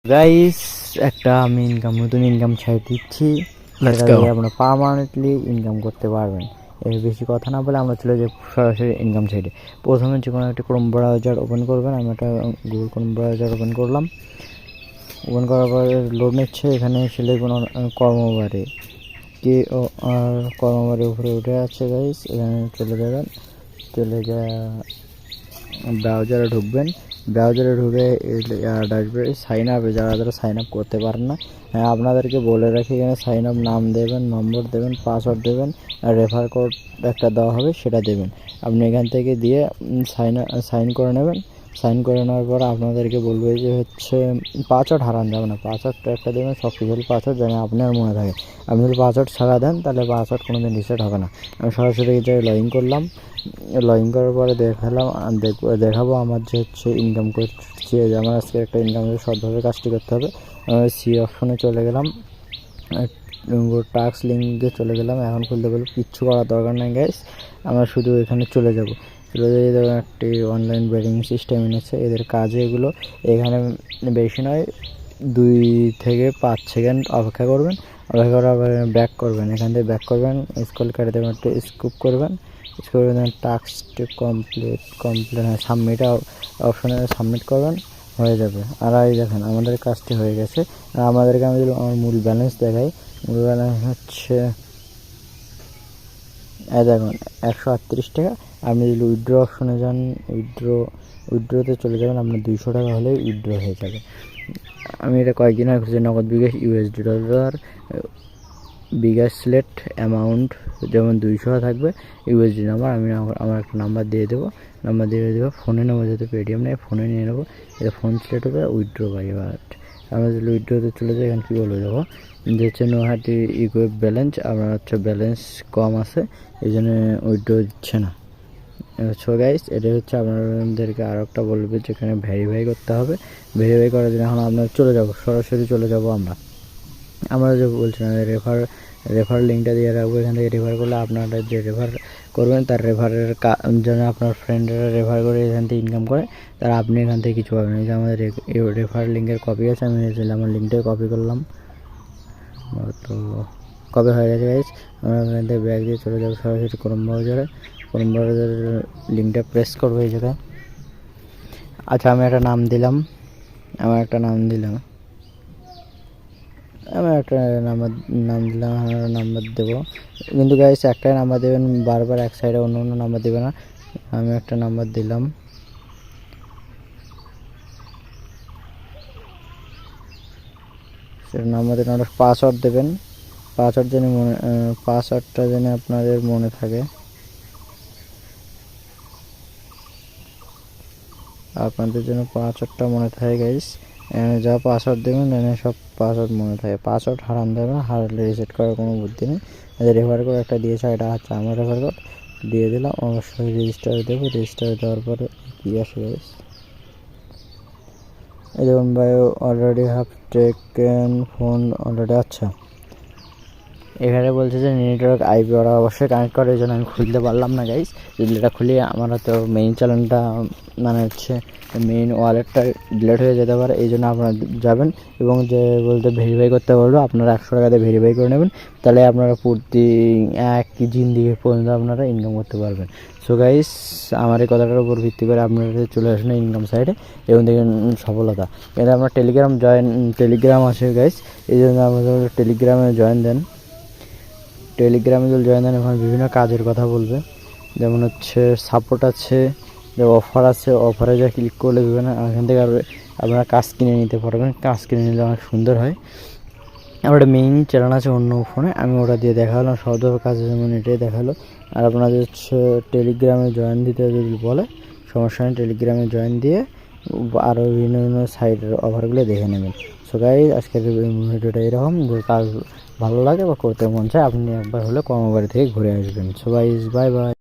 Guys, একটা আমি নতুন ইনকাম সাইট দিচ্ছি, Let's যেটা go. দিয়ে আপনারা পার্মানেন্টলি ইনকাম করতে পারবেন। এর বেশি কথা না বলে আমরা চলে যাই সরাসরি ইনকাম সাইটে। প্রথমে যে কোনো একটা ক্রোম ব্রাউজার ওপেন করবেন। আমি একটা গুগল ক্রোম ব্রাউজার ওপেন করলাম। ওপেন করার পরে লোড নিচ্ছে। এখানে এসে লিখুন কর্মবারে কর্মবারের উপরে উঠে আছে গাইস। এখানে চলে যাবেন, চলে যা ব্রাউজারে ঢুকবেন। ব্রাউজারে ঢুকে আসবে সাইন আপে। যারা সাইন আপ করতে পারেন না, আপনাদেরকে বলে রাখি, এখানে সাইন আপ নাম দেবেন, নম্বর দেবেন, পাসওয়ার্ড দেবেন, আর রেফার কোড একটা দেওয়া হবে সেটা দেবেন। আপনি এখান থেকে দিয়ে সাইন করে নেবেন। সাইন করে নেওয়ার পর আপনাদেরকে বলবে যে হচ্ছে পাসওয়ার্ড হারান যাবে না, পাসওয়ার্ডটা একটা দেবেন, শক্তিশালী পাসওয়ার্ড যেন আপনার মনে থাকে। আপনি যদি পাসওয়ার্ড ছাড়া দেন তাহলে পাসওয়ার্ড কোনো দিন রিসেট হবে না। আমি সরাসরি এই জায়গায় লগ ইন করলাম। লগ ইন করার পরে দেখাবো আমার যে হচ্ছে ইনকাম করছি। আমার আজকে একটা ইনকাম সৎভাবে কাজটি করতে হবে। সি অপশনে চলে গেলাম, টাস্ক লিঙ্কে চলে গেলাম। এখন খুলতে বলবো, কিচ্ছু করার দরকার নেই গাইস। আমরা শুধু এখানে চলে যেয়ে দেখুন একটি অনলাইন বেটিং সিস্টেম এনেছে। এদের কাজে এগুলো। এখানে বেশি নয়, 2 থেকে 5 সেকেন্ড অপেক্ষা করবেন। অপেক্ষা করার পরে ব্যাক করবেন। এখান থেকে ব্যাক করবেন, স্ক্রল করে দেবেন, একটু স্কুপ করবেন। টাস্কটি কমপ্লিট সাবমিট অপশানে সাবমিট করবেন, হয়ে যাবে। আর এই দেখেন আমাদের কাজটি হয়ে গেছে। আর আমাদেরকে আমি যদি আমার মূল ব্যালেন্স দেখাই, মূল ব্যালেন্স হচ্ছে দেখুন 138 টাকা। আপনি যদি উইথড্র অপশনে যান, উইথড্রতে চলে যাবেন, আপনার 200 টাকা হলেই উইথড্র হয়ে যাবে। আমি এটা কয়েকদিন আগে খুঁজে, নগদ বিকাশ USD ডলার বিকাশ সিলেক্ট অ্যামাউন্ট যেমন 200 থাকবে USD নাম্বার। আমি আমার একটা নাম্বার দিয়ে দেবো, ফোনে নেবো, যেহেতু পেটিএম নেই ফোনে নিয়ে নেবো। এটা ফোন সিলেক্ট হবে, উইথড্র বাই ওয়াট। আমরা যদি উইথড্রতে চলে যাই, এখানে কী বলবো দেখো যে হচ্ছে নো হ্যাটি ইকুইপ ব্যালেন্স। আপনার হচ্ছে ব্যালেন্স কম আছে, এই জন্য উইথড্র দিচ্ছে না। সো গাইস, এটা হচ্ছে আপনাদেরকে আরও একটা বলবে, যেখানে ভেরিফাই করতে হবে। ভেরিফাই করার জন্য এখন আমরা সরাসরি চলে যাব। আমরা যে বলছিলাম রেফার লিঙ্কটা দিয়ে রাখবো। এখান থেকে রেফার করলে আপনারা যে রেফার করবেন তার রেফারের যেন আপনার ফ্রেন্ডরা রেফার করে এখান থেকে ইনকাম করে, তারা আপনি এখান থেকে কিছু পাবেন। এই যে আমাদের রেফার লিঙ্কের কপি আছে, আমি আমার লিঙ্কটাই কপি করলাম। তো কপি হয়ে গেছে গাইস। আমরা এখান থেকে ব্যাগ দিয়ে চলে যাবো সরাসরি ক্রোম ব্রাউজারের লিঙ্কটা প্রেস করবো এই জায়গায়। আচ্ছা, আমি একটা নাম দিলাম, আমার একটা নাম দিলাম নাম্বার দেবো। কিন্তু গাইস একটাই নাম্বার দেবেন, বারবার এক সাইডে অন্য অন্য নাম্বার দেবে না। আমি একটা নাম্বার দিলাম। সেটা নাম্বার দিন। আপনারা পাসওয়ার্ড দেবেন। পাসওয়ার্ডটা যেন আপনাদের মনে থাকে। আপনাদের জন্য পাসওয়ার্ডটা মনে থাকে গাইস। যা পাসওয়ার্ড দেবেন সব পাসওয়ার্ড মনে থাকে। পাসওয়ার্ড হারান দেবে না, হারালে রিসেট করার কোনো বুদ্ধি নেই। রেফার কোড একটা দিয়েছে, এটা হচ্ছে আমার রেফার কোড দিয়ে দিলাম। অবশ্যই রেজিস্টার দেবো। রেজিস্টার দেওয়ার পরে কী আসে গাইস, এই দেখুন ভাই already have taken phone already. আচ্ছা, এখানে বলছে যে নেটওয়ার্ক আইপি ওরা অবশ্যই কানেক্ট করে, এই জন্য আমি খুলতে পারলাম না গাইস। যদি এটা খুলি আমরা তো মেইন চ্যানেলটা মানে হচ্ছে মেইন ওয়ালেটটা ডিলেট হয়ে যেতে পারে। এই জন্য আপনারা যাবেন এবং যে বলতে ভেরিফাই করতে বলবো, আপনারা 100 টাকাতে ভেরিফাই করে নেবেন। তাহলে আপনারা প্রতি 1 জিন্দিগি পর্যন্ত আপনারা ইনকাম করতে পারবেন। সো গাইস, আমার এই কথাটার উপর ভিত্তি করে আপনারা চলে আসুন ইনকাম সাইডে এবং দেখেন সফলতা। এটা আপনার টেলিগ্রাম আছে গাইস, এই জন্য আমাদের টেলিগ্রামে জয়েন দেন। টেলিগ্রামে যদি জয়েন দেন, এখন বিভিন্ন কাজের কথা বলবে, যেমন হচ্ছে সাপোর্ট আছে, যে অফার আছে, অফারে যা ক্লিক করলে বিভিন্ন এখান থেকে আপনারা কাজ কিনে নিতে পারবেন। কাজ কিনে নিলে অনেক সুন্দর হয়। আমার একটা মেইন চ্যানেল আছে অন্য ফোনে, আমি ওটা দিয়ে দেখালাম সহজভাবে কাজ, যেমন এটাই দেখালো। আর আপনাদের হচ্ছে টেলিগ্রামে জয়েন দিতে যদি বলে, সমস্যা নেই, টেলিগ্রামে জয়েন দিয়ে আরও বিভিন্ন সাইটের অফারগুলো দেখে নেবেন। সো গাইস, আজকের ভিডিওটা এরকম, যে কাজ ভালো লাগে বা করতে মন চায়, আপনি একবার হলে কর্মবাড়ি থেকে ঘুরে আসবেন। So guys, bye bye.